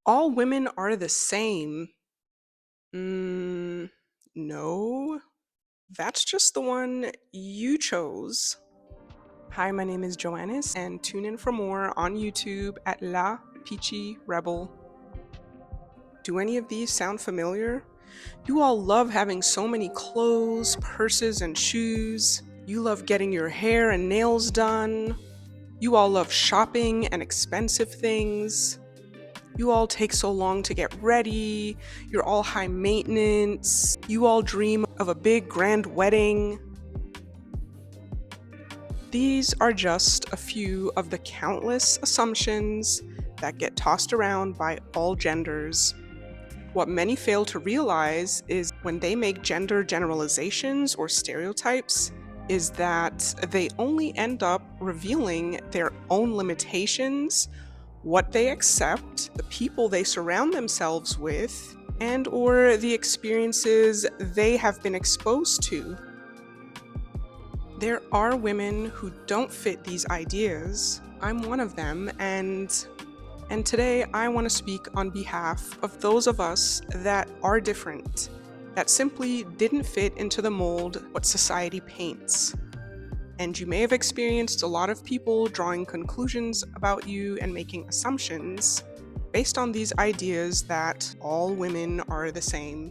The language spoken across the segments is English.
All women are the same. Mm, no, that's just the one you chose. Hi, my name is Joannis, and tune in for more on YouTube at La Peachy Rebel. Do any of these sound familiar? You all love having so many clothes, purses, and shoes. You love getting your hair and nails done. You all love shopping and expensive things. You all take so long to get ready. You're all high maintenance. You all dream of a big grand wedding. These are just a few of the countless assumptions that get tossed around by all genders. What many fail to realize is when they make gender generalizations or stereotypes, is that they only end up revealing their own limitations, what they accept, the people they surround themselves with, and or the experiences they have been exposed to. There are women who don't fit these ideas. I'm one of them, and today I want to speak on behalf of those of us that are different, that simply didn't fit into the mold what society paints. And you may have experienced a lot of people drawing conclusions about you and making assumptions based on these ideas that all women are the same.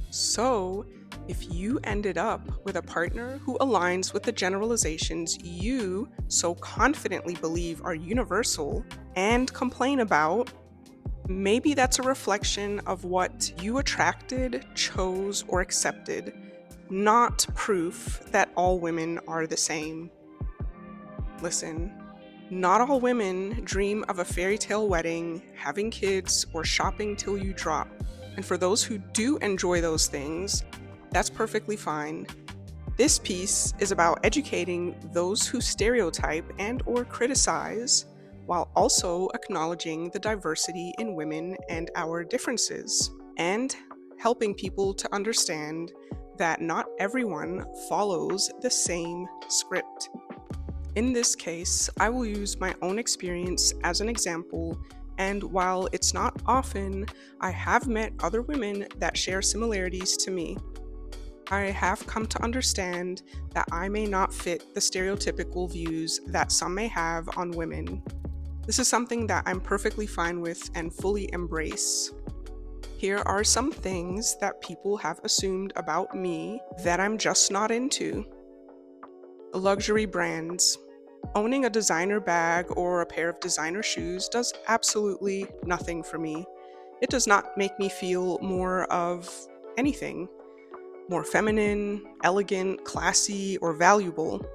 So, if you ended up with a partner who aligns with the generalizations you so confidently believe are universal and complain about, maybe that's a reflection of what you attracted, chose, or accepted, not proof that all women are the same. Listen, not all women dream of a fairy tale wedding, having kids, or shopping till you drop. And for those who do enjoy those things, that's perfectly fine. This piece is about educating those who stereotype and or criticize, while also acknowledging the diversity in women and our differences, and helping people to understand that not everyone follows the same script. In this case, I will use my own experience as an example, and while it's not often, I have met other women that share similarities to me. I have come to understand that I may not fit the stereotypical views that some may have on women. This is something that I'm perfectly fine with and fully embrace. Here are some things that people have assumed about me that I'm just not into. Luxury brands. Owning a designer bag or a pair of designer shoes does absolutely nothing for me. It does not make me feel more of anything, more feminine, elegant, classy, or valuable.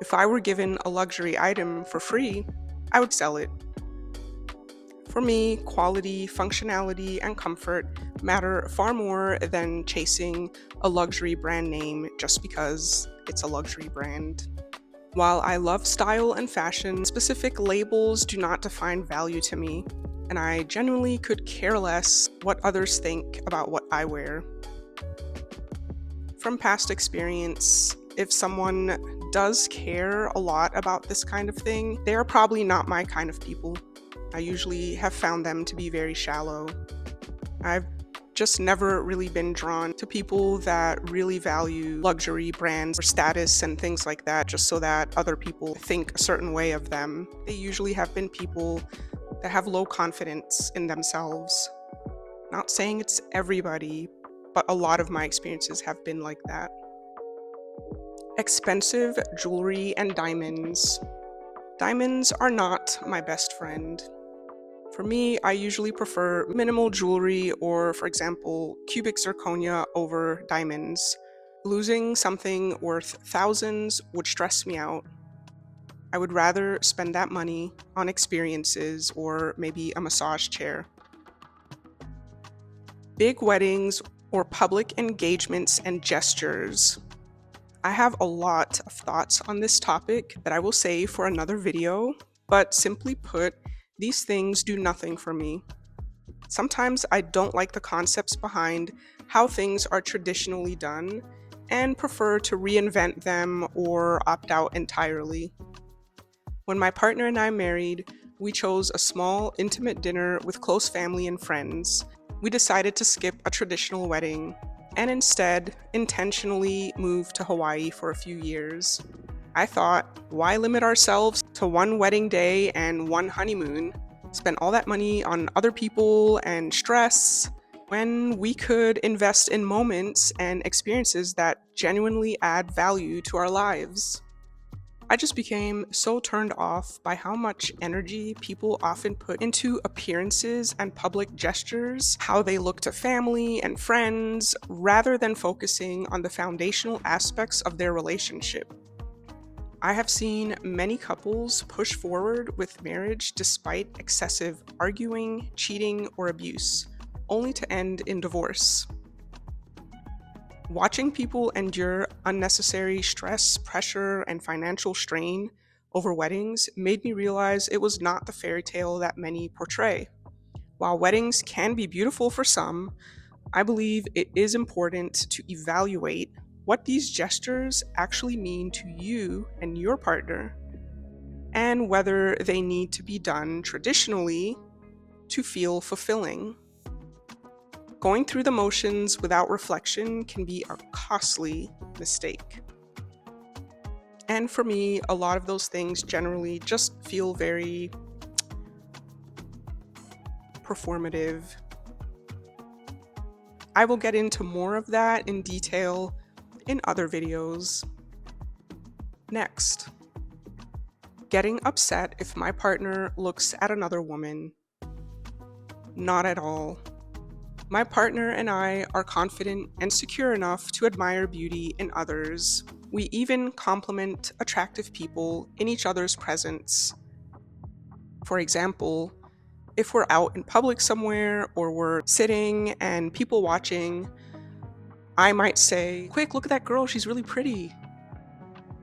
If I were given a luxury item for free, I would sell it. For me, quality, functionality, and comfort matter far more than chasing a luxury brand name just because it's a luxury brand. While I love style and fashion, specific labels do not define value to me, and I genuinely could care less what others think about what I wear. From past experience, if someone does care a lot about this kind of thing, they are probably not my kind of people. I usually have found them to be very shallow. I've just never really been drawn to people that really value luxury brands or status and things like that just so that other people think a certain way of them. They usually have been people that have low confidence in themselves. Not saying it's everybody, but a lot of my experiences have been like that. Expensive jewelry and diamonds. Diamonds are not my best friend. For me, I usually prefer minimal jewelry or, for example, cubic zirconia over diamonds. Losing something worth thousands would stress me out. I would rather spend that money on experiences or maybe a massage chair. Big weddings or public engagements and gestures. I have a lot of thoughts on this topic that I will save for another video, but simply put, these things do nothing for me. Sometimes I don't like the concepts behind how things are traditionally done and prefer to reinvent them or opt out entirely. When my partner and I married, We chose a small, intimate dinner with close family and friends. We decided to skip a traditional wedding and instead intentionally move to Hawaii for a few years. I thought, why limit ourselves to one wedding day and one honeymoon? Spend all that money on other people and stress when we could invest in moments and experiences that genuinely add value to our lives. I just became so turned off by how much energy people often put into appearances and public gestures, how they look to family and friends, rather than focusing on the foundational aspects of their relationship. I have seen many couples push forward with marriage despite excessive arguing, cheating, or abuse, only to end in divorce. Watching people endure unnecessary stress, pressure, and financial strain over weddings made me realize it was not the fairy tale that many portray. While weddings can be beautiful for some, I believe it is important to evaluate what these gestures actually mean to you and your partner, and whether they need to be done traditionally to feel fulfilling. Going through the motions without reflection can be a costly mistake. And for me, a lot of those things generally just feel very performative. I will get into more of that in detail in other videos. Next, getting upset if my partner looks at another woman. Not at all. My partner and I are confident and secure enough to admire beauty in others. We even compliment attractive people in each other's presence. For example, if we're out in public somewhere or we're sitting and people watching, I might say, "Quick, look at that girl, she's really pretty."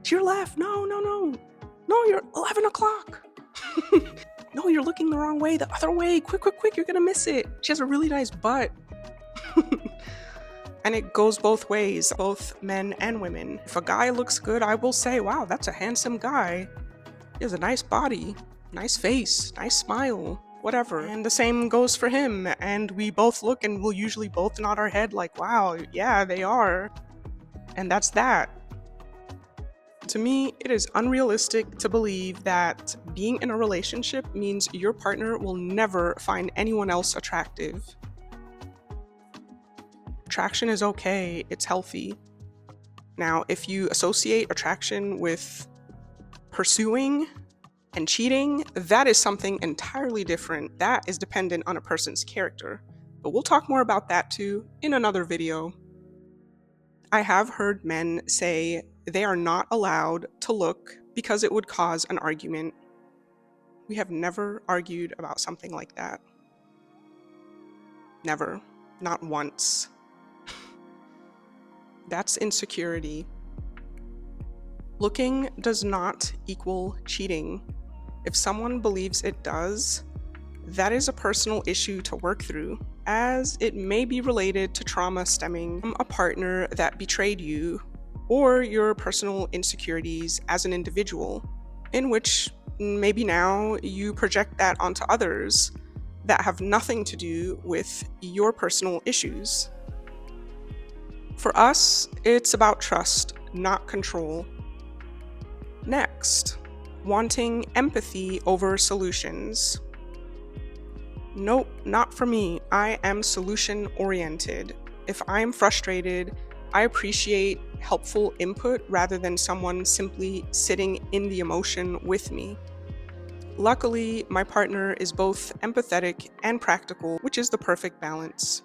To your left, no, you're 11 o'clock. No, you're looking the wrong way, the other way. Quick, you're gonna miss it. She has a really nice butt. And it goes both ways, both men and women. If a guy looks good, I will say, wow, that's a handsome guy. He has a nice body, nice face, nice smile, whatever. And the same goes for him. And we both look and we'll usually both nod our head like, wow, yeah, they are. And that's that. To me, it is unrealistic to believe that being in a relationship means your partner will never find anyone else attractive. Attraction is okay, it's healthy. Now, if you associate attraction with pursuing and cheating, that is something entirely different. That is dependent on a person's character. But we'll talk more about that too in another video. I have heard men say they are not allowed to look because it would cause an argument. We have never argued about something like that. Never. Not once. That's insecurity. Looking does not equal cheating. If someone believes it does, that is a personal issue to work through, as it may be related to trauma stemming from a partner that betrayed you, or your personal insecurities as an individual, in which maybe now you project that onto others that have nothing to do with your personal issues. For us, it's about trust, not control. Next, wanting empathy over solutions. Nope, not for me. I am solution-oriented. If I'm frustrated, I appreciate helpful input rather than someone simply sitting in the emotion with me. Luckily, my partner is both empathetic and practical, which is the perfect balance.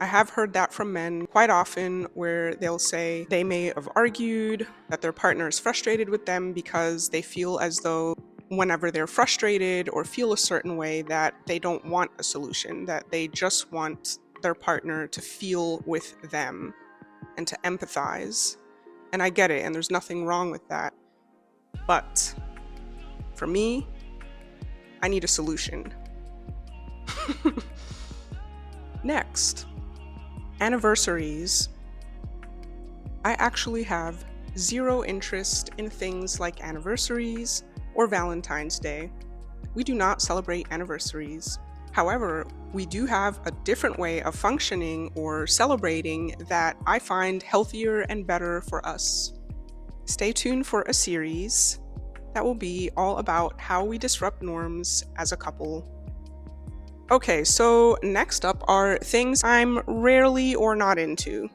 I have heard that from men quite often, where they'll say they may have argued, that their partner is frustrated with them because they feel as though whenever they're frustrated or feel a certain way that they don't want a solution, that they just want their partner to feel with them and to empathize. And I get it, and there's nothing wrong with that. But for me, I need a solution. Next, anniversaries. I actually have zero interest in things like anniversaries or Valentine's Day. we do not celebrate anniversaries. However, we do have a different way of functioning or celebrating that I find healthier and better for us. Stay tuned for a series that will be all about how we disrupt norms as a couple. Okay, so next up are things I'm rarely or not into.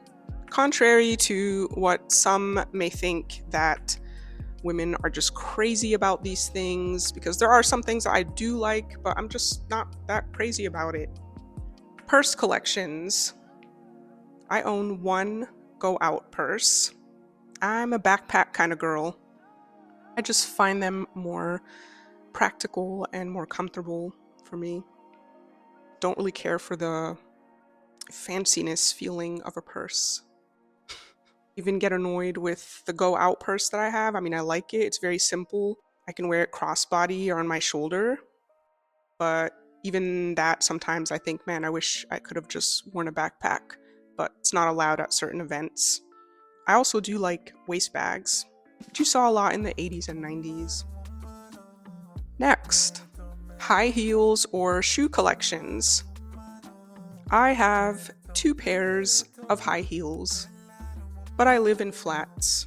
Contrary to what some may think, that women are just crazy about these things, because there are some things I do like, but I'm just not that crazy about it. Purse collections. I own one go out purse. I'm a backpack kind of girl. I just find them more practical and more comfortable for me. Don't really care for the fanciness feeling of a purse. Even get annoyed with the go out purse that I have. I mean, I like it. It's very simple. I can wear it crossbody or on my shoulder. But even that, sometimes I think, man, I wish I could have just worn a backpack, but it's not allowed at certain events. I also do like waist bags, which you saw a lot in the 80s and 90s. Next, high heels or shoe collections. I have 2 pairs of high heels, but I live in flats.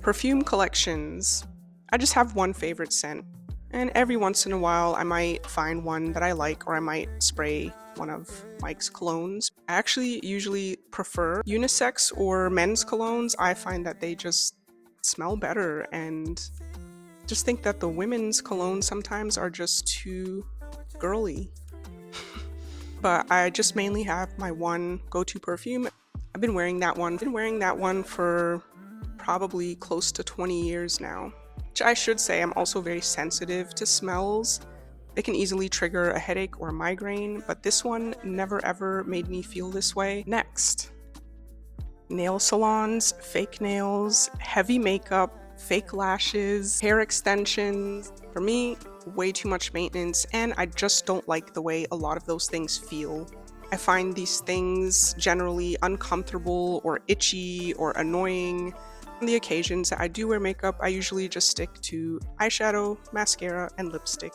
Perfume collections. I just have one favorite scent, and every once in a while I might find one that I like, or I might spray one of Mike's colognes. I actually usually prefer unisex or men's colognes. I find that they just smell better, and just think that the women's colognes sometimes are just too girly. But I just mainly have my one go-to perfume. I've been wearing that one for probably close to 20 years now. Which I should say, I'm also very sensitive to smells. They can easily trigger a headache or a migraine, but this one never ever made me feel this way. Next, nail salons, fake nails, heavy makeup, fake lashes, hair extensions. For me, way too much maintenance, and I just don't like the way a lot of those things feel. I find these things generally uncomfortable or itchy or annoying. On the occasions that I do wear makeup, I usually just stick to eyeshadow, mascara, and lipstick.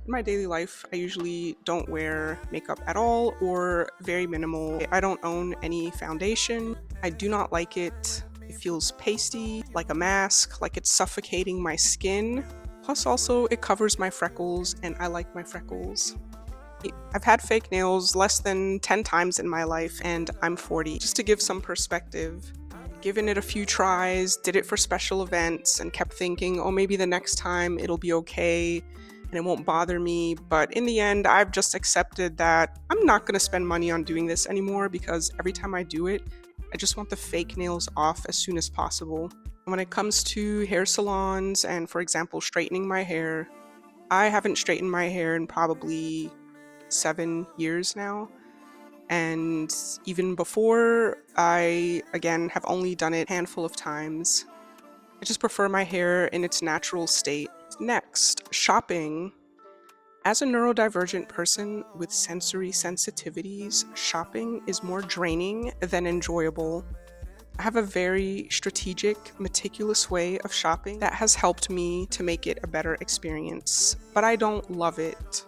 In my daily life, I usually don't wear makeup at all or very minimal. I don't own any foundation. I do not like it. It feels pasty, like a mask, like it's suffocating my skin. Plus also, it covers my freckles, and I like my freckles. I've had fake nails less than 10 times in my life, and I'm 40. Just to give some perspective, given it a few tries, did it for special events, and kept thinking, oh, maybe the next time it'll be okay and it won't bother me. But in the end, I've just accepted that I'm not going to spend money on doing this anymore, because every time I do it, I just want the fake nails off as soon as possible. When it comes to hair salons and, for example, straightening my hair, I haven't straightened my hair in probably 7 years now. And even before, I, again, have only done it a handful of times. I just prefer my hair in its natural state. Next, shopping. As a neurodivergent person with sensory sensitivities, shopping is more draining than enjoyable. I have a very strategic, meticulous way of shopping that has helped me to make it a better experience, but I don't love it.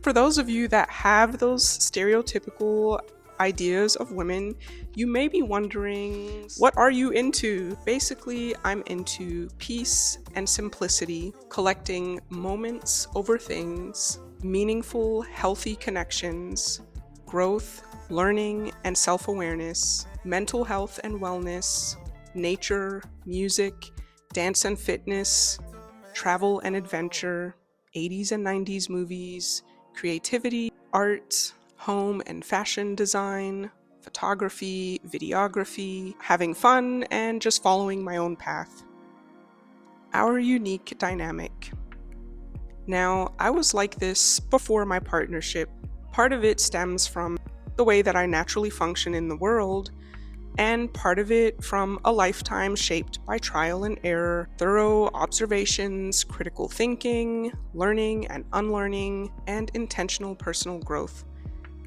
For those of you that have those stereotypical ideas of women, you may be wondering, what are you into? Basically, I'm into peace and simplicity, collecting moments over things, meaningful, healthy connections, growth, learning, and self-awareness, mental health and wellness, nature, music, dance and fitness, travel and adventure, 80s and 90s movies, creativity, art, home and fashion design, photography, videography, having fun, and just following my own path. Our unique dynamic. Now, I was like this before my partnership. Part of it stems from the way that I naturally function in the world, and part of it from a lifetime shaped by trial and error, thorough observations, critical thinking, learning and unlearning, and intentional personal growth.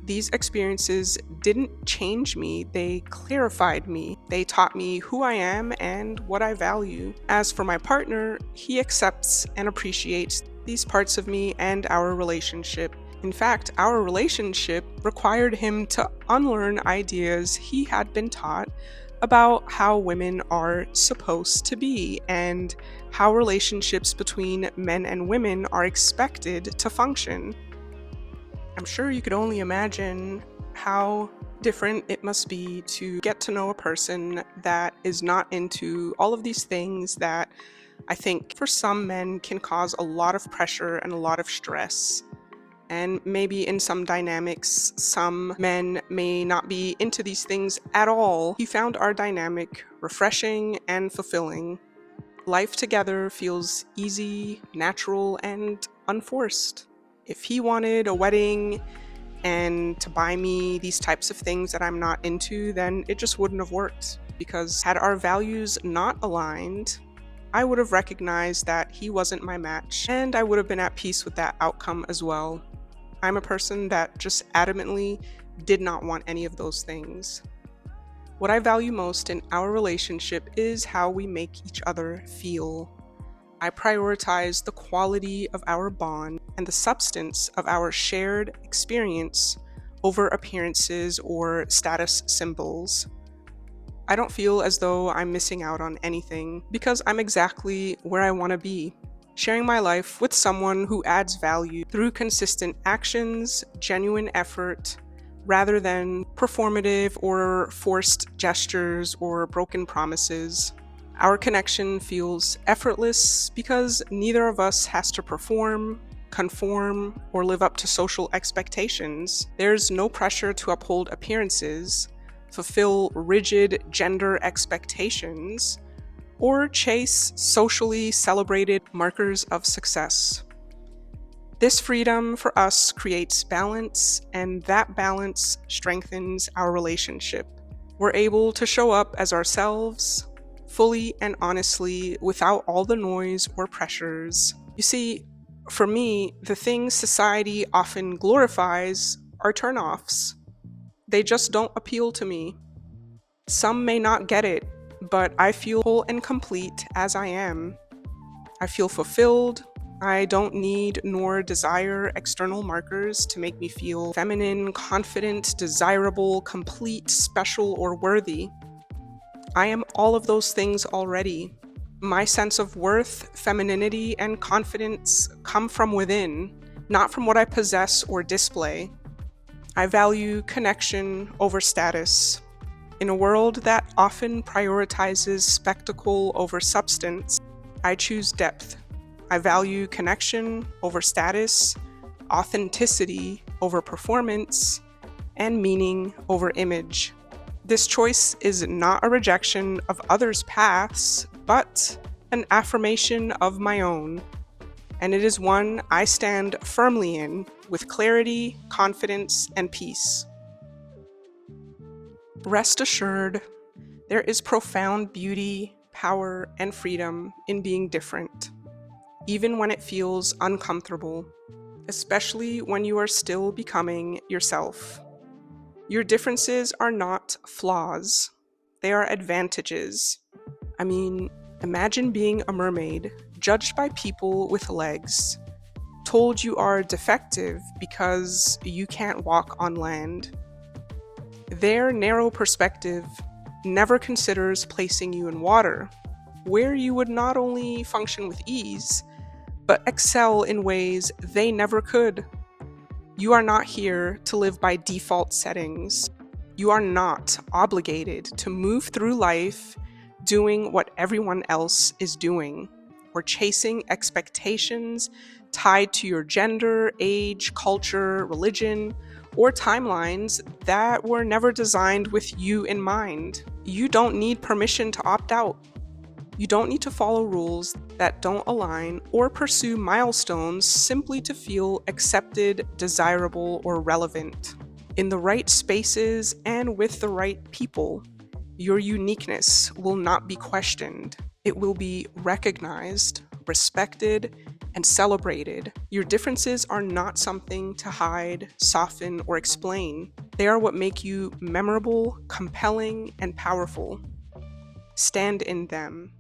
These experiences didn't change me, they clarified me. They taught me who I am and what I value. As for my partner, he accepts and appreciates these parts of me and our relationship. In fact, our relationship required him to unlearn ideas he had been taught about how women are supposed to be and how relationships between men and women are expected to function. I'm sure you could only imagine how different it must be to get to know a person that is not into all of these things that I think for some men can cause a lot of pressure and a lot of stress. And maybe in some dynamics, some men may not be into these things at all. He found our dynamic refreshing and fulfilling. Life together feels easy, natural, and unforced. If he wanted a wedding and to buy me these types of things that I'm not into, then it just wouldn't have worked. Because had our values not aligned, I would have recognized that he wasn't my match, and I would have been at peace with that outcome as well. I'm a person that just adamantly did not want any of those things. What I value most in our relationship is how we make each other feel. I prioritize the quality of our bond and the substance of our shared experience over appearances or status symbols. I don't feel as though I'm missing out on anything because I'm exactly where I want to be, sharing my life with someone who adds value through consistent actions, genuine effort, rather than performative or forced gestures or broken promises. Our connection feels effortless because neither of us has to perform, conform, or live up to social expectations. There's no pressure to uphold appearances, fulfill rigid gender expectations, or chase socially celebrated markers of success. This freedom for us creates balance, and that balance strengthens our relationship. We're able to show up as ourselves, fully and honestly, without all the noise or pressures. You see, for me, the things society often glorifies are turnoffs. They just don't appeal to me. Some may not get it, but I feel whole and complete as I am. I feel fulfilled. I don't need nor desire external markers to make me feel feminine, confident, desirable, complete, special, or worthy. I am all of those things already. My sense of worth, femininity, and confidence come from within, not from what I possess or display. I value connection over status. In a world that often prioritizes spectacle over substance, I choose depth. I value connection over status, authenticity over performance, and meaning over image. This choice is not a rejection of others' paths, but an affirmation of my own. And it is one I stand firmly in with clarity, confidence, and peace. Rest assured, there is profound beauty, power, and freedom in being different, even when it feels uncomfortable, especially when you are still becoming yourself. Your differences are not flaws, they are advantages. I mean, imagine being a mermaid, judged by people with legs, told you are defective because you can't walk on land. Their narrow perspective never considers placing you in water, where you would not only function with ease, but excel in ways they never could. You are not here to live by default settings. You are not obligated to move through life doing what everyone else is doing, or chasing expectations tied to your gender, age, culture, religion, or timelines that were never designed with you in mind. You don't need permission to opt out. You don't need to follow rules that don't align or pursue milestones simply to feel accepted, desirable, or relevant. In the right spaces and with the right people, your uniqueness will not be questioned. It will be recognized, respected, and celebrated. Your differences are not something to hide, soften, or explain. They are what make you memorable, compelling, and powerful. Stand in them.